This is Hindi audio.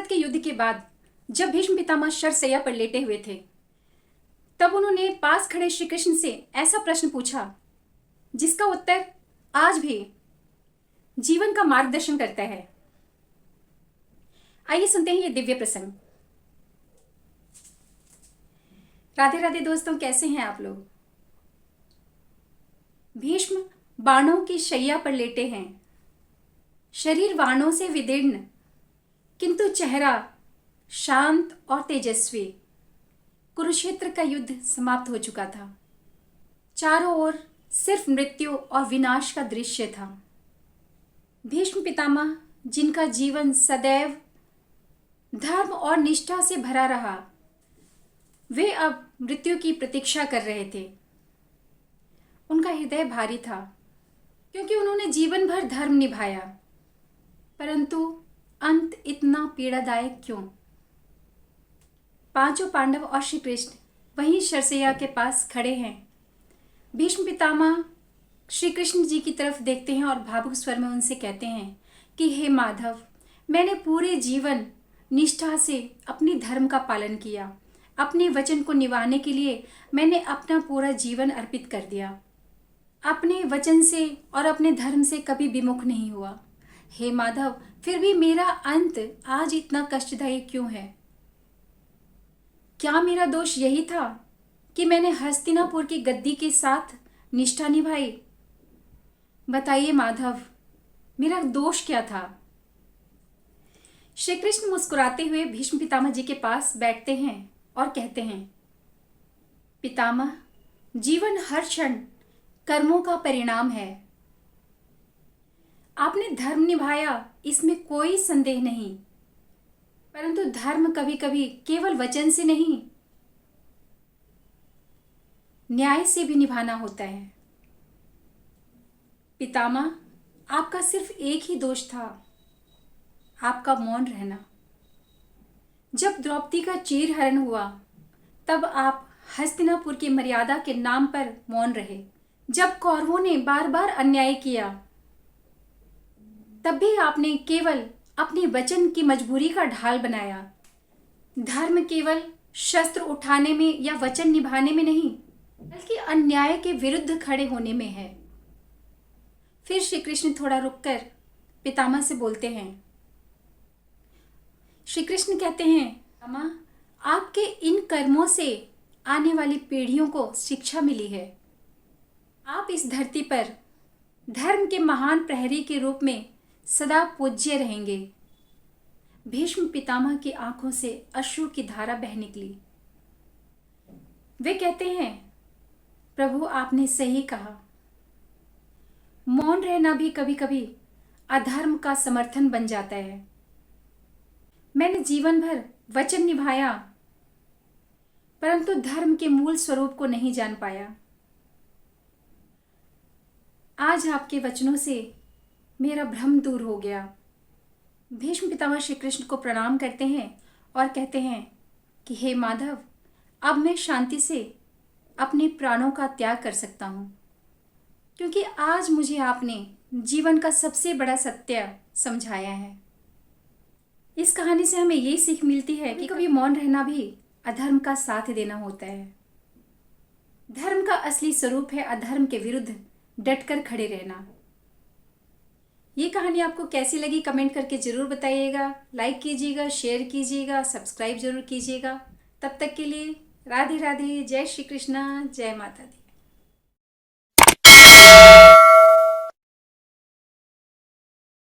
महाभारत के युद्ध के बाद जब भीष्म पितामह शरशैया पर लेटे हुए थे, तब उन्होंने पास खड़े श्री कृष्ण से ऐसा प्रश्न पूछा जिसका उत्तर आज भी जीवन का मार्गदर्शन करता है। आइए सुनते हैं ये दिव्य प्रसंग। राधे राधे दोस्तों, कैसे हैं आप लोग। भीष्म बाणों की शैया पर लेटे हैं, शरीर बाणों से विदीर्ण, किंतु चेहरा शांत और तेजस्वी। कुरुक्षेत्र का युद्ध समाप्त हो चुका था। चारों ओर सिर्फ मृत्यु और विनाश का दृश्य था। भीष्म पितामह, जिनका जीवन सदैव धर्म और निष्ठा से भरा रहा, वे अब मृत्यु की प्रतीक्षा कर रहे थे। उनका हृदय भारी था क्योंकि उन्होंने जीवन भर धर्म निभाया, परंतु अंत इतना पीड़ादायक क्यों। पांचों पांडव और श्री कृष्ण वहीं शरशैया के पास खड़े हैं। भीष्म पितामह श्री कृष्ण जी की तरफ देखते हैं और भावुक स्वर में उनसे कहते हैं कि हे माधव, मैंने पूरे जीवन निष्ठा से अपने धर्म का पालन किया। अपने वचन को निभाने के लिए मैंने अपना पूरा जीवन अर्पित कर दिया। अपने वचन से और अपने धर्म से कभी विमुख नहीं हुआ। हे माधव, फिर भी मेरा अंत आज इतना कष्टदायक क्यों है। क्या मेरा दोष यही था कि मैंने हस्तिनापुर की गद्दी के साथ निष्ठा निभाई। बताइए माधव, मेरा दोष क्या था। श्री कृष्ण मुस्कुराते हुए भीष्म पितामह जी के पास बैठते हैं और कहते हैं, पितामह, जीवन हर क्षण कर्मों का परिणाम है। आपने धर्म निभाया, इसमें कोई संदेह नहीं, परंतु धर्म कभी कभी केवल वचन से नहीं, न्याय से भी निभाना होता है। पितामह, आपका सिर्फ एक ही दोष था, आपका मौन रहना। जब द्रौपदी का चीरहरण हुआ, तब आप हस्तिनापुर की मर्यादा के नाम पर मौन रहे। जब कौरवों ने बार बार अन्याय किया, तब भी आपने केवल अपने वचन की मजबूरी का ढाल बनाया। धर्म केवल शस्त्र उठाने में या वचन निभाने में नहीं, बल्कि अन्याय के विरुद्ध खड़े होने में है। फिर श्री कृष्ण थोड़ा रुककर पितामह से बोलते हैं। श्री कृष्ण कहते हैं, पितामह, आपके इन कर्मों से आने वाली पीढ़ियों को शिक्षा मिली है। आप इस धरती पर धर्म के महान प्रहरी के रूप में सदा पूज्य रहेंगे। भीष्म पितामह की आंखों से अश्रु की धारा बह निकली। वे कहते हैं, प्रभु, आपने सही कहा। मौन रहना भी कभी कभी अधर्म का समर्थन बन जाता है। मैंने जीवन भर वचन निभाया, परंतु धर्म के मूल स्वरूप को नहीं जान पाया। आज आपके वचनों से मेरा भ्रम दूर हो गया। भीष्म पितामह श्री कृष्ण को प्रणाम करते हैं और कहते हैं कि हे माधव, अब मैं शांति से अपने प्राणों का त्याग कर सकता हूँ, क्योंकि आज मुझे आपने जीवन का सबसे बड़ा सत्य समझाया है। इस कहानी से हमें ये सीख मिलती है कि कभी मौन रहना भी अधर्म का साथ देना होता है। धर्म का असली स्वरूप है अधर्म के विरुद्ध डटकर खड़े रहना। ये कहानी आपको कैसी लगी कमेंट करके जरूर बताइएगा। लाइक कीजिएगा, शेयर कीजिएगा, सब्सक्राइब जरूर कीजिएगा। तब तक के लिए राधे राधे, जय श्री कृष्णा, जय माता दी।